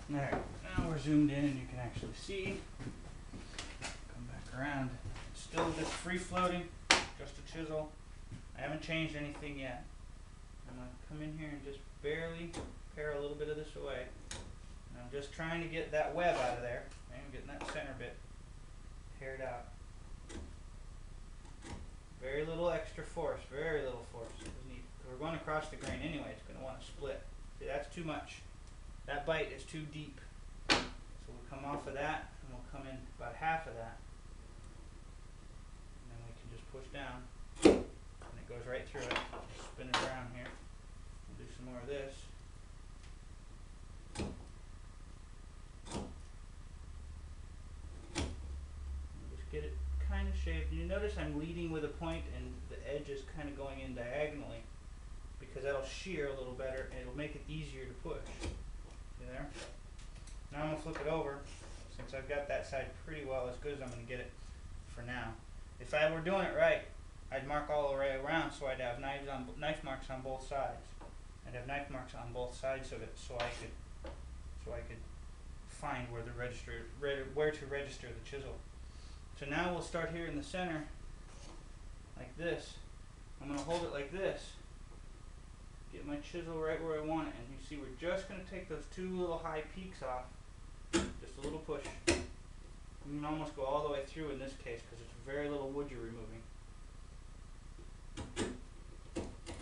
There, now we're zoomed in and you can actually see. Come back around. It's still just free floating, just a chisel. I haven't changed anything yet. I'm going to come in here and just barely pare a little bit of this away. And I'm just trying to get that web out of there. I'm getting that center bit pared out. Very little extra force, very little force is needed. We're going across the grain anyway, it's going to want to split. See, that's too much. That bite is too deep. So we'll come off of that and we'll come in about half of that. And then we can just push down and it goes right through it. Spin it around here. We'll do some more of this. Just get it kind of shaped. You notice I'm leading with a point and the edge is kind of going in diagonally because that'll shear a little better and it'll make it easier to push. See there? Now I'm going to flip it over since I've got that side pretty well, as good as I'm going to get it for now. If I were doing it right, I'd mark all the way around so I'd have knife marks on both sides. I'd have knife marks on both sides of it so I could find where to register the chisel. So now we'll start here in the center like this. I'm going to hold it like this. Get my chisel right where I want it, and you see we're just going to take those two little high peaks off. Just a little push. You can almost go all the way through in this case because it's very little wood you're removing.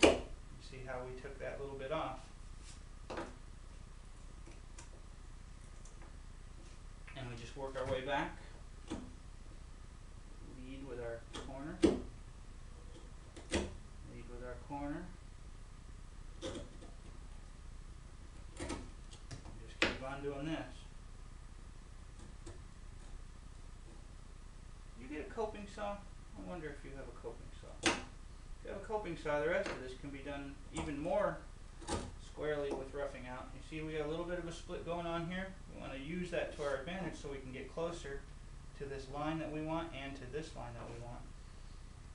You see how we took that little bit off. And we just work our way back. Lead with our corner. Lead with our corner. Just keep on doing this. You get a coping saw? I wonder if you have a coping saw. If you have a coping saw, the rest of this can be done even more squarely with roughing out. You see we got a little bit of a split going on here. We want to use that to our advantage so we can get closer to this line that we want and to this line that we want.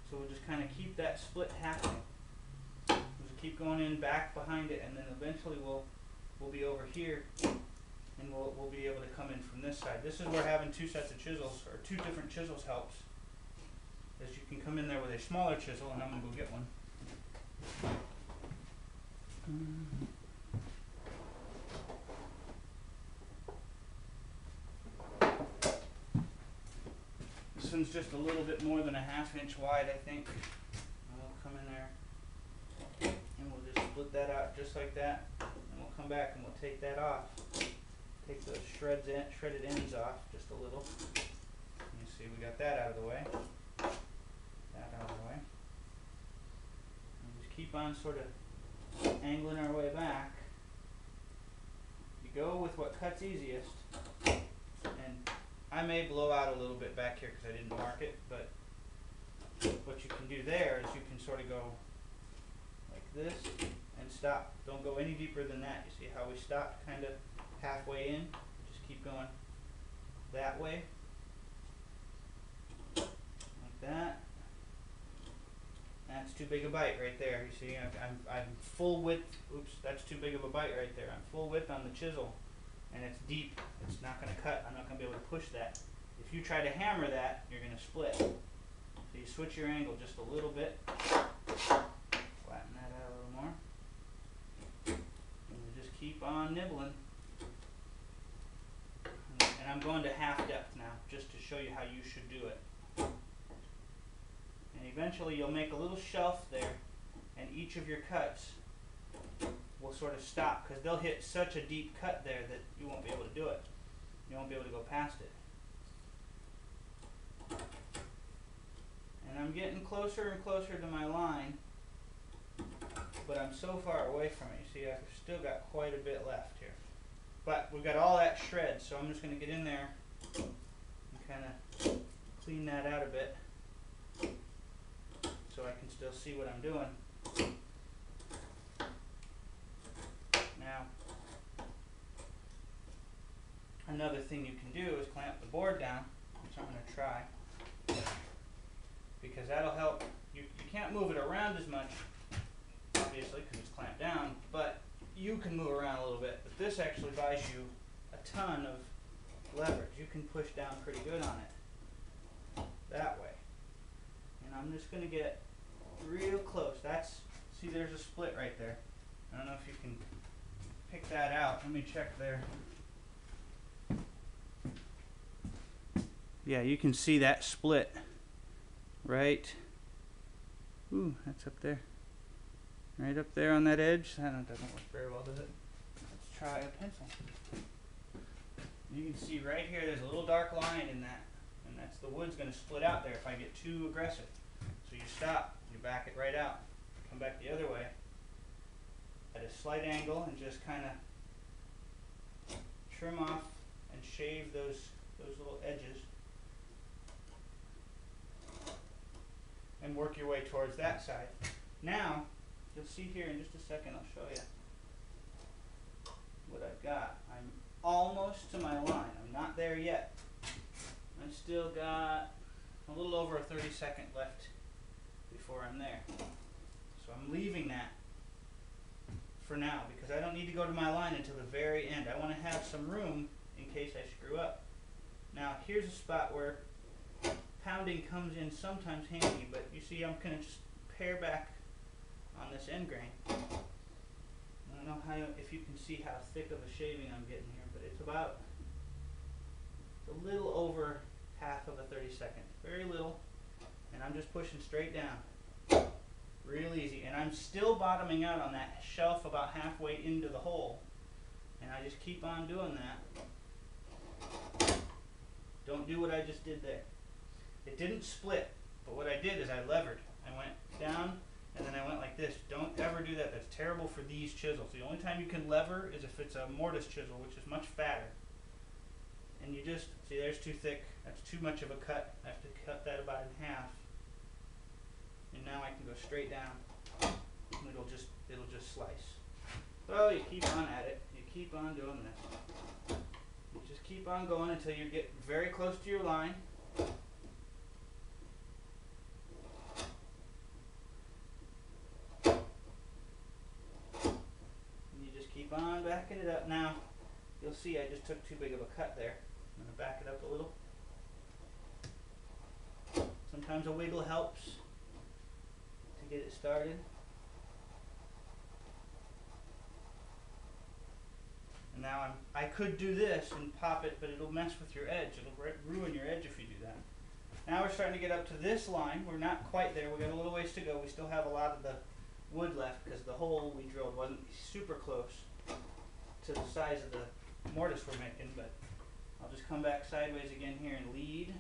So we'll just kind of keep that split happening. Keep going in back behind it, and then eventually we'll be over here and we'll be able to come in from this side. This is where having two sets of chisels or two different chisels helps. Is you can come in there with a smaller chisel, and I'm going to go get one. This one's just a little bit more than a ½ inch wide, I think. I'll come in there. And we'll just split that out just like that, and we'll come back and we'll take that off. Take those shredded ends off just a little. You see we got that out of the way. That out of the way. And just keep on sort of angling our way back. You go with what cuts easiest. And I may blow out a little bit back here because I didn't mark it, but what you can do there is you can sort of go this and stop. Don't go any deeper than that. You see how we stopped kind of halfway in? Just keep going that way. Like that. That's too big a bite right there. You see, I'm full width. Oops, that's too big of a bite right there. I'm full width on the chisel and it's deep. It's not going to cut. I'm not going to be able to push that. If you try to hammer that, you're going to split. So you switch your angle just a little bit. Flatten that out a little more. And we just keep on nibbling. And I'm going to half depth now, just to show you how you should do it. And eventually you'll make a little shelf there, and each of your cuts will sort of stop, because they'll hit such a deep cut there that you won't be able to do it. You won't be able to go past it. And I'm getting closer and closer to my line, but I'm so far away from it. You see, I've still got quite a bit left here. But we've got all that shred, so I'm just going to get in there and kind of clean that out a bit so I can still see what I'm doing. Now, another thing you can do is clamp the board down, which I'm going to try, because that'll help. You can't move it around as much, obviously, because it's clamped down, but you can move around a little bit. But this actually buys you a ton of leverage. You can push down pretty good on it that way. And I'm just going to get real close. See, there's a split right there. I don't know if you can pick that out. Let me check there. Yeah, you can see that split, right? Ooh, that's up there. Right up there on that edge. That doesn't work very well, does it? Let's try a pencil. You can see right here, there's a little dark line in that. And that's the wood's going to split out there if I get too aggressive. So you stop, you back it right out. Come back the other way at a slight angle and just kind of trim off and shave those little edges. And work your way towards that side. Now, you'll see here in just a second, I'll show you what I've got. I'm almost to my line. I'm not there yet. I still got a little over a 30-second left before I'm there. So I'm leaving that for now because I don't need to go to my line until the very end. I want to have some room in case I screw up. Now, here's a spot where pounding comes in sometimes handy, but you see I'm going to just pare back on this end grain. I don't know if you can see how thick of a shaving I'm getting here, but it's about a little over half of a 30-second. Very little. And I'm just pushing straight down. Real easy. And I'm still bottoming out on that shelf about halfway into the hole. And I just keep on doing that. Don't do what I just did there. It didn't split, but what I did is I levered. I went down and then I went like this. Don't ever do that. That's terrible for these chisels. The only time you can lever is if it's a Mortise chisel, which is much fatter. And you just, see, there's too thick. That's too much of a cut. I have to cut that about in half. And now I can go straight down. And it'll just slice. So you keep on at it. You keep on doing this. You just keep on going until you get very close to your line. Keep on backing it up. Now, you'll see I just took too big of a cut there. I'm going to back it up a little. Sometimes a wiggle helps to get it started. And now I could do this and pop it, but it'll mess with your edge. It'll ruin your edge if you do that. Now we're starting to get up to this line. We're not quite there. We've got a little ways to go. We still have a lot of the wood left because the hole we drilled wasn't super close to the size of the mortise we're making, but I'll just come back sideways again here and lead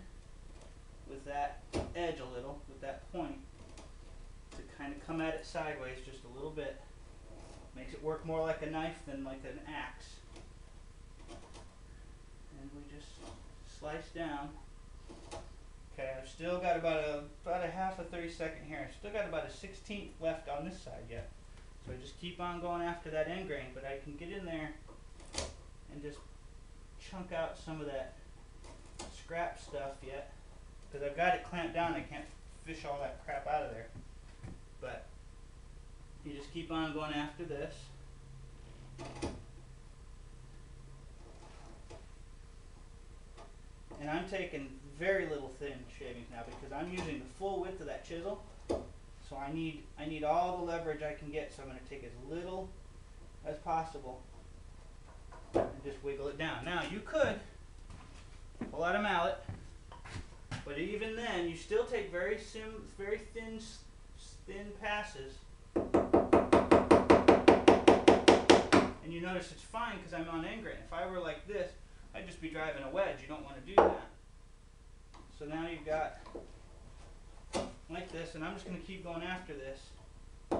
with that edge a little, with that point, to kind of come at it sideways just a little bit. Makes it work more like a knife than like an axe. And we just slice down. Okay, I've still got about a half a 30-second here. I've still got about a 16th left on this side yet. So I just keep on going after that end grain, but I can get in there and just chunk out some of that scrap stuff yet. Because I've got it clamped down, I can't fish all that crap out of there. But you just keep on going after this. And I'm taking very little thin shavings now because I'm using the full width of that chisel. So I need all the leverage I can get, so I'm going to take as little as possible and just wiggle it down. Now you could pull out a mallet, but even then you still take very thin passes. And you notice it's fine because I'm on end grain. If I were like this, I'd just be driving a wedge. You don't want to do that. So now you've got like this, and I'm just going to keep going after this. Yeah,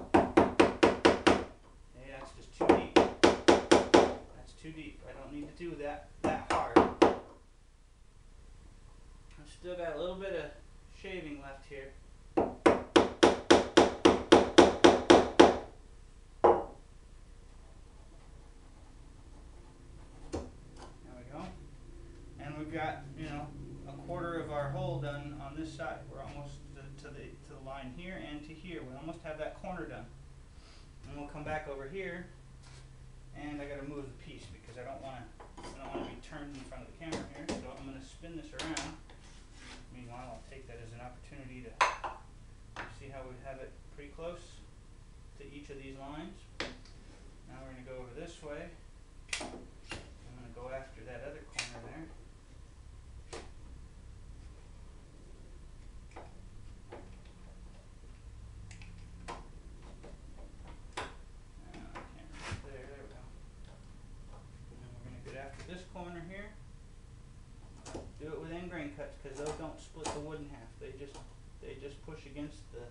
that's just too deep. That's too deep. I don't need to do that hard. I've still got a little bit of shaving left here. There we go. And we've got, a quarter of our hole done on this side. We're almost to the line here and to here. We almost have that corner done. And we'll come back over here, and I got to move the piece because I don't want to turned in front of the camera here, so I'm going to spin this around. Meanwhile, I'll take that as an opportunity to see how we have it pretty close to each of these lines. Now we're going to go over this way. I'm going to go after that other corner there. This corner here, do it with end grain cuts because those don't split the wood in half. They just push against the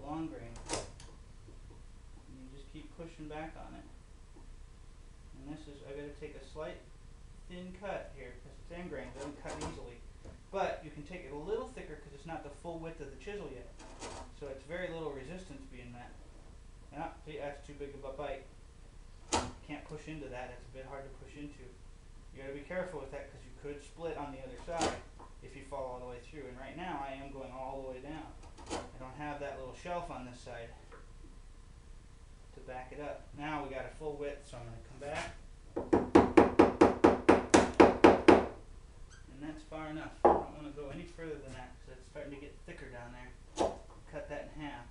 long grain. And you just keep pushing back on it. And this is, I got to take a slight thin cut here because it's end grain, it doesn't cut easily. But you can take it a little thicker because it's not the full width of the chisel yet. So it's very little resistance being met. Ah, see, that's too big of a bite. Can't push into that, it's a bit hard to push into. You gotta be careful with that because you could split on the other side if you fall all the way through. And right now I am going all the way down. I don't have that little shelf on this side to back it up. Now we got a full width, so I'm gonna come back. And that's far enough. I don't want to go any further than that because it's starting to get thicker down there. Cut that in half.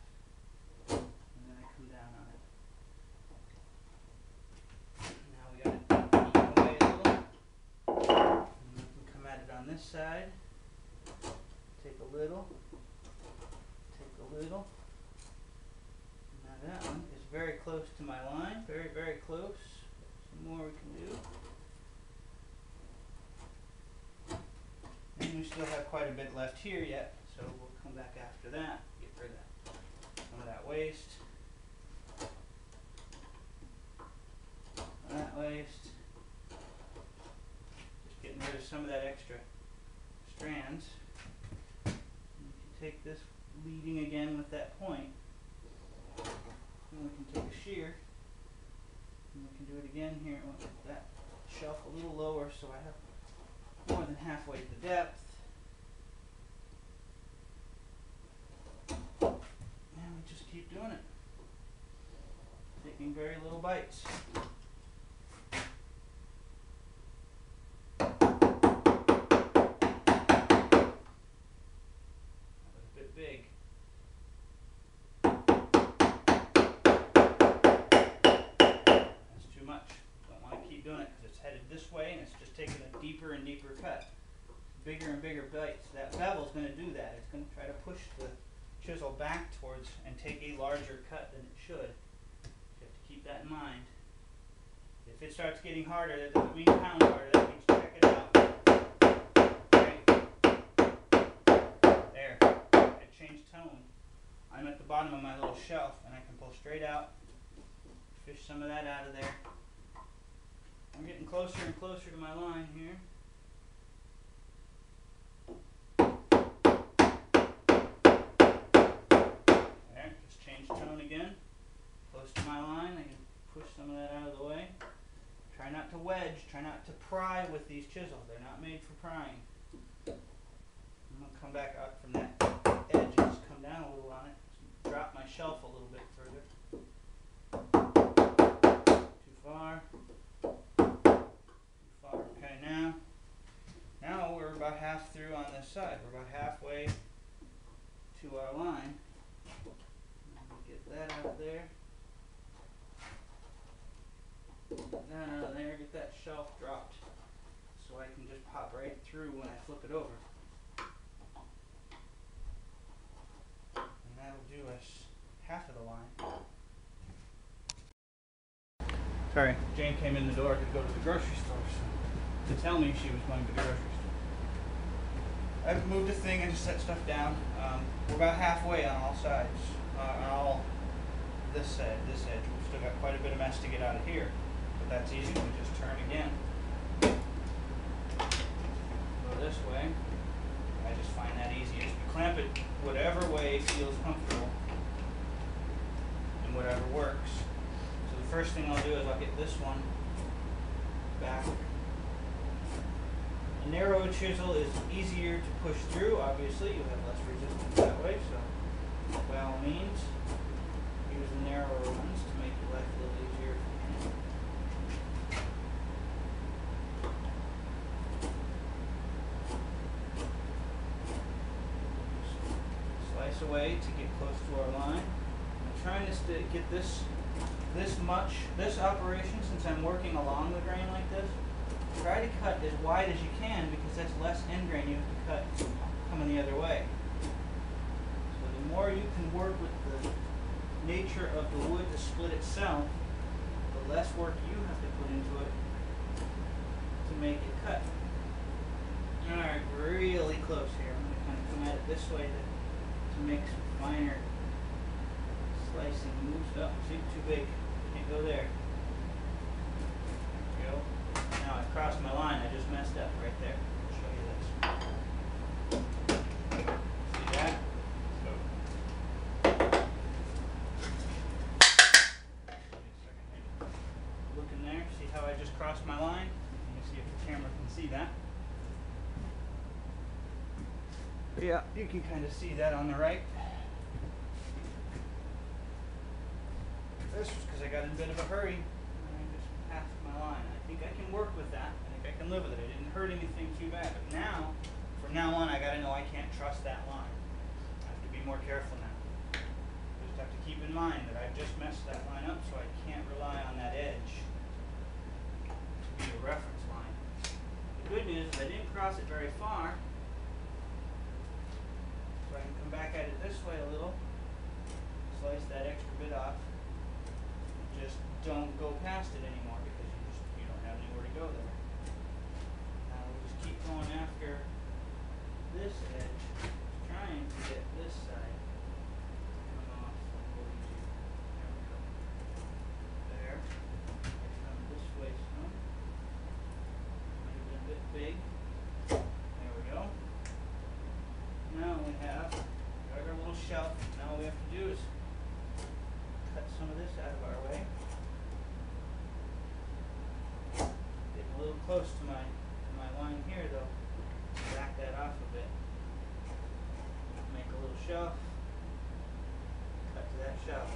And then I come down on it. This side, take a little. Now that one is very close to my line, very, very close. Some more we can do. And we still have quite a bit left here yet, so we'll come back after that, get rid of some of that waste. Just getting rid of some of that extra strands. You can take this leading again with that point, and we can take a shear, and we can do it again here with that shelf a little lower so I have more than halfway the depth. And we just keep doing it, taking very little bites. Big. That's too much. Don't want to keep doing it because it's headed this way and it's just taking a deeper and deeper cut. Bigger and bigger bites. That bevel is going to do that. It's going to try to push the chisel back towards and take a larger cut than it should. You have to keep that in mind. If it starts getting harder, that doesn't mean pound harder, that means check it out. Change tone. I'm at the bottom of my little shelf and I can pull straight out, fish some of that out of there. I'm getting closer and closer to my line here. There, just change tone again. Close to my line, I can push some of that out of the way. Try not to wedge, try not to pry with these chisels. They're not made for prying. I'm going to come back out from that edge and just come down a little on it. Drop my shelf a little bit further. Too far. Okay, now we're about half through on this side. We're about halfway to our line. Get that out of there. Get that out of there. Get that shelf dropped so I can just pop right through when I flip it over. That'll do us half of the line. Sorry, Jane came in the door to go to the grocery store to tell me she was going to the grocery store. I've moved a thing and just set stuff down. We're about halfway on all sides. On all this edge. We've still got quite a bit of mess to get out of here, but that's easy. We just turn again. Go this way. I just find that easiest. We clamp it whatever way feels comfortable and whatever works. So the first thing I'll do is I'll get this one back. A narrow chisel is easier to push through, obviously. You have less resistance that way, so by all means, use the narrower ones to make your life a little easier if you can. away to get close to our line. I'm trying to get this operation, since I'm working along the grain like this, try to cut as wide as you can, because that's less end grain you have to cut coming the other way. So the more you can work with the nature of the wood to split itself, the less work you have to put into it to make it cut. Alright, really close here. I'm going to kind of come at it this way to make some finer slicing moves. Oh, see, too big. Can't go there. There we go. Now I crossed my line. I just messed up right there. I'll show you this. See that? Look in there. See how I just crossed my line? You can see if the camera can see that. Yeah, you can kind of see that on the right. This was because I got in a bit of a hurry and I just passed my line. I think I can work with that. I think I can live with it. It didn't hurt anything too bad. But now, from now on, I got to know I can't trust that line. I have to be more careful now. I just have to keep in mind that I've just messed that line up, so I can't rely on that edge to be a reference line. The good news is I didn't cross it very far. So I can come back at it this way a little, slice that extra bit off, and just don't go past it anymore, because you don't have anywhere to go there. Now we'll just keep going after this edge, trying to get this side to come off. There we go. There. Come this way some. Might have been a bit big. There we go. Now we have our little shelf. Now all we have to do is cut some of this out of our way. Getting a little close to my line here though. Back that off a bit. Make a little shelf. Cut to that shelf.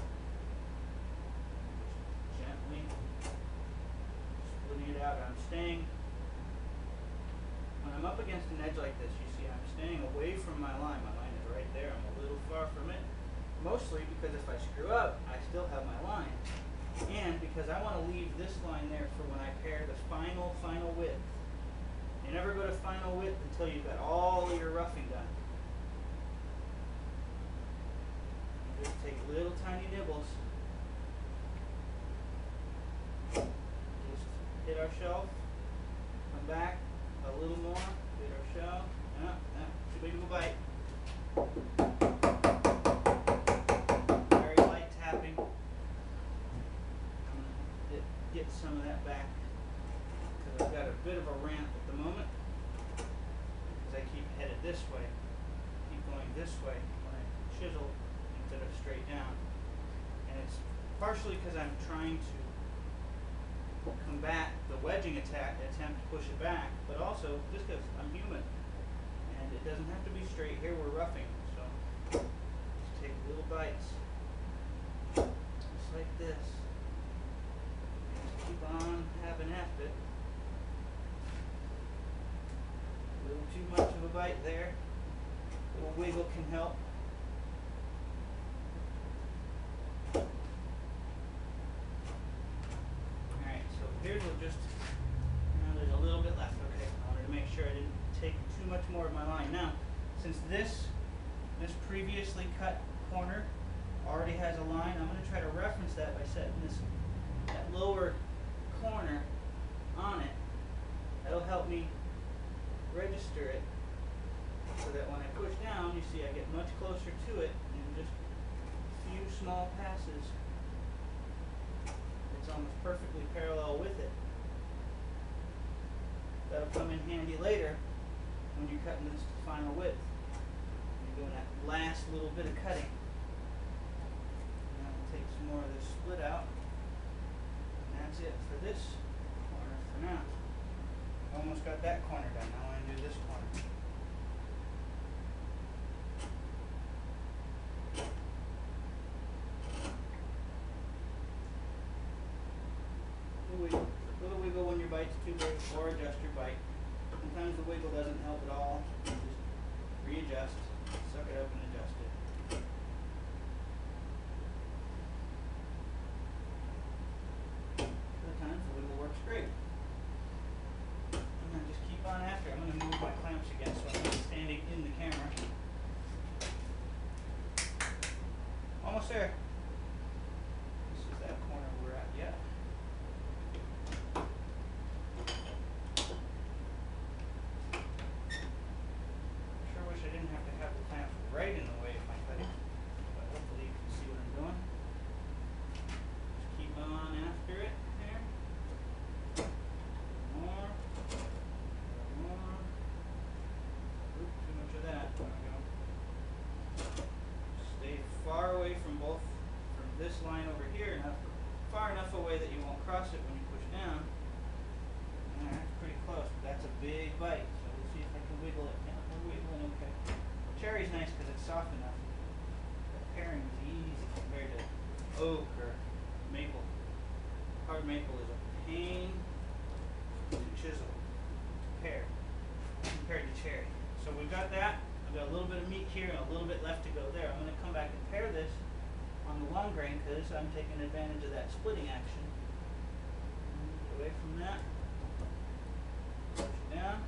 Just gently splitting it out. I'm staying. When I'm up against an edge like this, you see I'm staying away from my line. My line is right there. I'm a little far from it. Mostly because if I screw up, I still have my line. And because I want to leave this line there for when I pair the final width. You never go to final width until you've got all of your roughing done. You just take little tiny nibbles. Just hit our shelf. Come back. A little more, hit our shell. No, too big of a bite. Very light tapping. I'm going to get some of that back, because I've got a bit of a ramp at the moment, because I keep headed this way. Keep going this way when I chisel instead of straight down. And it's partially because I'm trying to combat the wedging attempt to push it back, but also just because I'm human and it doesn't have to be straight. Here we're roughing, so just take little bites just like this. Just keep on having at it. A little too much of a bite there. A little wiggle can help. Here's what just, there's a little bit left. Okay, I wanted to make sure I didn't take too much more of my line. Now, since this previously cut corner already has a line, I'm going to try to reference that by setting that lower corner on it. That'll help me register it so that when I push down, you see I get much closer to it in just a few small passes. It's almost perfectly parallel with it. That'll come in handy later when you're cutting this to final width. You're doing that last little bit of cutting. Now we'll take some more of this split out. And that's it for this corner for now. Almost got that corner done. Now I want to do this corner. Little wiggle when your bite's too big, or adjust your bite. Sometimes the wiggle doesn't help at all. You just readjust, suck it up and adjust it. brushed against when I'm standing in the camera. Almost there. This is that corner we're at, yeah. Sure wish I didn't have to have the clamps right in the way of my cutting, but hopefully you can see what I'm doing. Just keep on after it there. More. More. Oop, too much of that. There we go. Stay far away from this line over here, far enough away that you won't cross it when you push down. That's pretty close, but that's a big bite. So we'll see if I can wiggle it. Yeah, we're wiggling okay. Cherry's nice because it's soft enough. The paring is easy compared to oak or maple. Hard maple is a pain to chisel, to pare, compared to cherry. So we've got that. I've got a little bit of meat here and a little bit left to go there. I'm going to come back and pare this on the long grain because I'm taking advantage of that splitting action. Away from that. Push it down.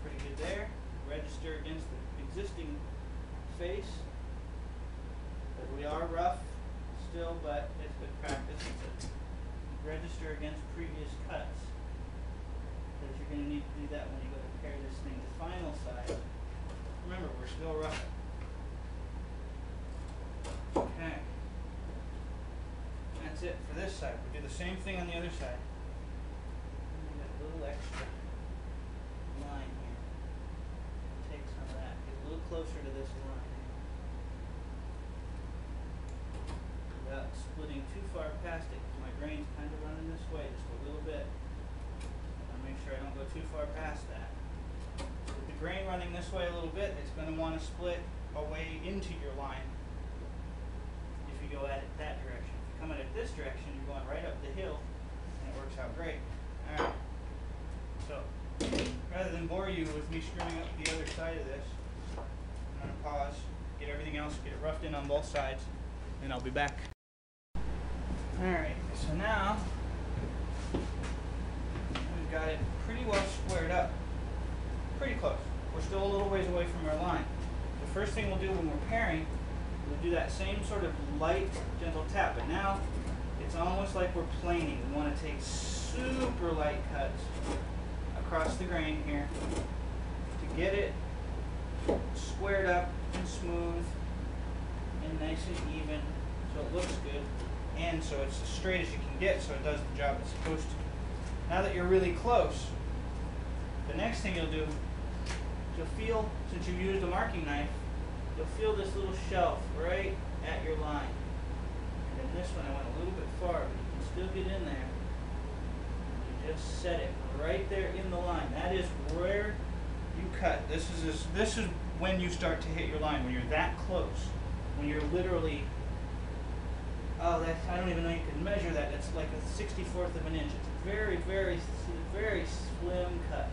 Pretty good there. Register against the existing face. But we are rough still, but it's good practice to register against previous cuts. Because you're going to need to do that when you go to pare this thing to final size. Remember, we're still rough. Okay. That's it for this side. We do the same thing on the other side. We got a little extra line here. Take some of that. Get a little closer to this line. Without splitting too far past it, because my grain's kind of running this way just a little bit. I want to make sure I don't go too far past that. With the grain running this way a little bit, it's going to want to split away into your line. If you go at it that direction. If you come at it this direction, you're going right up the hill, and it works out great. Alright. So, rather than bore you with me screwing up the other side of this, I'm going to pause, get everything else, get it roughed in on both sides, and I'll be back. Alright, so now, we've got it pretty well squared up. Pretty close. We're still a little ways away from our line. The first thing we'll do when we're paring, we'll do that same sort of light, gentle tap, but now it's almost like we're planing. We want to take super light cuts across the grain here to get it squared up and smooth and nice and even so it looks good and so it's as straight as you can get so it does the job it's supposed to. Now that you're really close, the next thing you'll do, you'll feel, since you've used a marking knife, you'll feel this little shelf right at your line. And in this one I went a little bit far, but you can still get in there. You just set it right there in the line. That is where you cut. This is when you start to hit your line, when you're that close. When you're literally, I don't even know you can measure that. It's like a 64th of an inch. It's a very, very, very slim cut.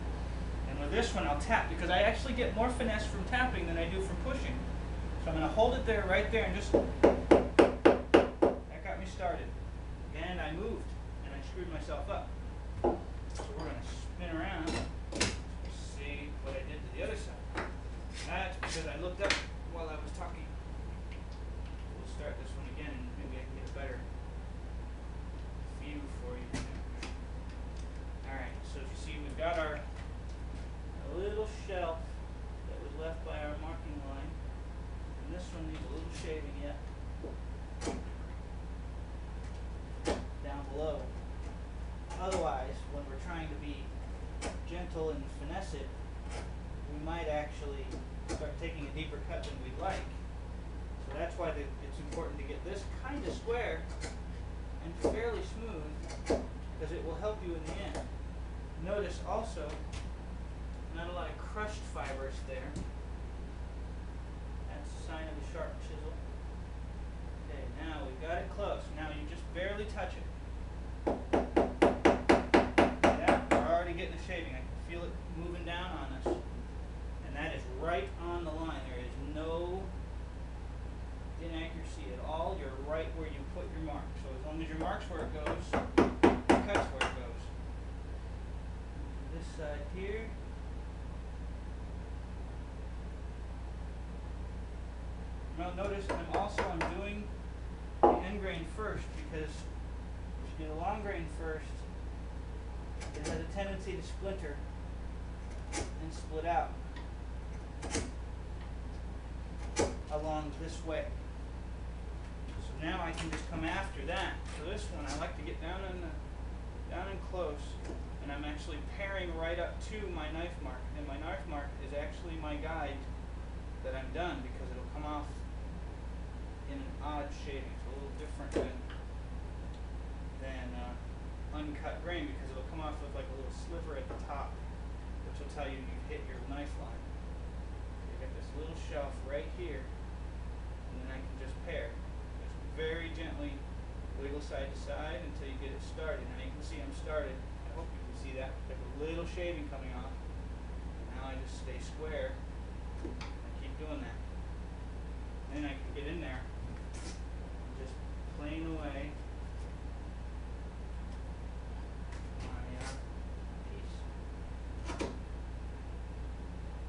And with this one, I'll tap because I actually get more finesse from tapping than I do from pushing. So I'm going to hold it there, right there, and just, that got me started. And I moved, and I screwed myself up. So we're going to spin around, see what I did to the other side. That's because I looked up while I was talking. We'll start this one again, and maybe I can get a better view for you. Alright, so if you see, we've got our little shelf that was left by our marking line. And this one needs a little shaving yet. Down below. Otherwise, when we're trying to be gentle and finesse it, we might actually start taking a deeper cut than we'd like. So that's why it's important to get this kind of square and fairly smooth, because it will help you in the end. Notice also, not a lot of crushed fibers there. That's a sign of a sharp chisel. Okay, now we've got it close. Now you just barely touch it. Yeah, we're already getting a shaving. I can feel it moving down on us. And that is right on the line. There is no inaccuracy at all. You're right where you put your mark. So as long as your mark's where it goes, your cut's where it goes. This side here. notice I'm doing the end grain first, because if you do the long grain first, it has a tendency to splinter and split out along this way. So now I can just come after that. So this one I like to get down and close, and I'm actually pairing right up to my knife mark, and my knife mark is actually my guide that I'm done, because it'll come off in an odd shading. It's a little different than uncut grain, because it'll come off with like a little sliver at the top, which will tell you you've hit your knife line. So you got this little shelf right here, and then I can just pair. Just very gently wiggle side to side until you get it started. Now you can see I'm started. I hope you can see that. There's a little shaving coming off. Now I just stay square and keep doing that. Then I can get in there and just plane away my piece.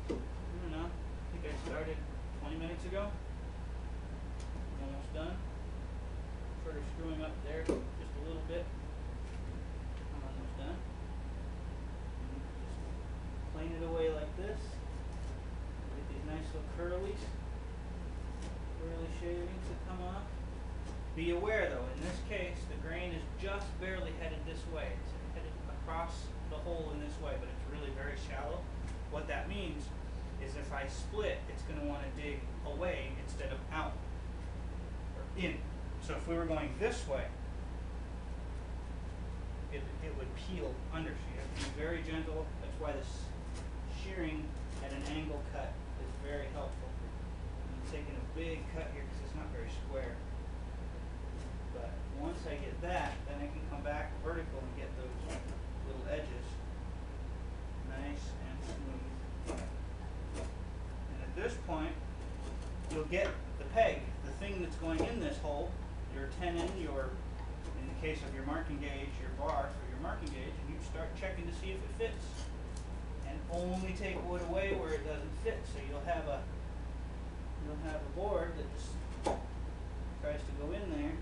I don't know. I think I started 20 minutes ago. Almost done. Sort of screwing up there just a little bit. I'm almost done. Just plane it away like this. Get these nice little curly shavings that come off. Be aware though, in this case, the grain is just barely headed this way. It's headed across the hole in this way, but it's really very shallow. What that means is if I split, it's going to want to dig away instead of out or in. So if we were going this way, it would peel under. So you have to be very gentle. That's why this shearing at an angle cut is very helpful. I'm taking a big cut here because it's not very square. But once I get that, then I can come back vertical and get those little edges nice and smooth. And at this point, you'll get the peg, the thing that's going in this hole, your tenon, in the case of your marking gauge, your bar for your marking gauge, and you start checking to see if it fits. And only take wood away where it doesn't fit. So you'll have a board that just tries to go in there.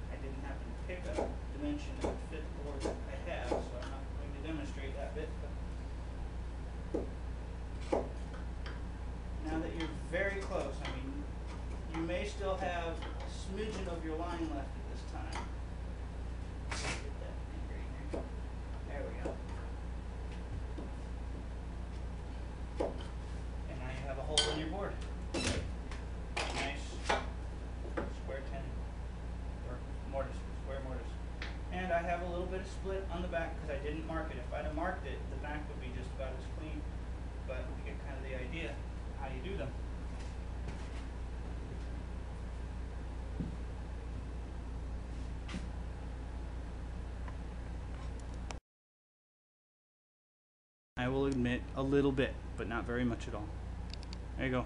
I didn't happen to pick a dimension that would fit the board that I have, so I'm not going to demonstrate that bit. But now that you're very close, I mean, you may still have a smidgen of your line left at this time. Get that finger in there. There we go. And now you have a hole in your board. Nice square tenon, or mortise, square mortise. And I have a little bit of split on the back because I didn't mark it. If I'd have marked it, the back would be just about as clean. But you get kind of the idea how you do them. I will admit a little bit, but not very much at all. There you go.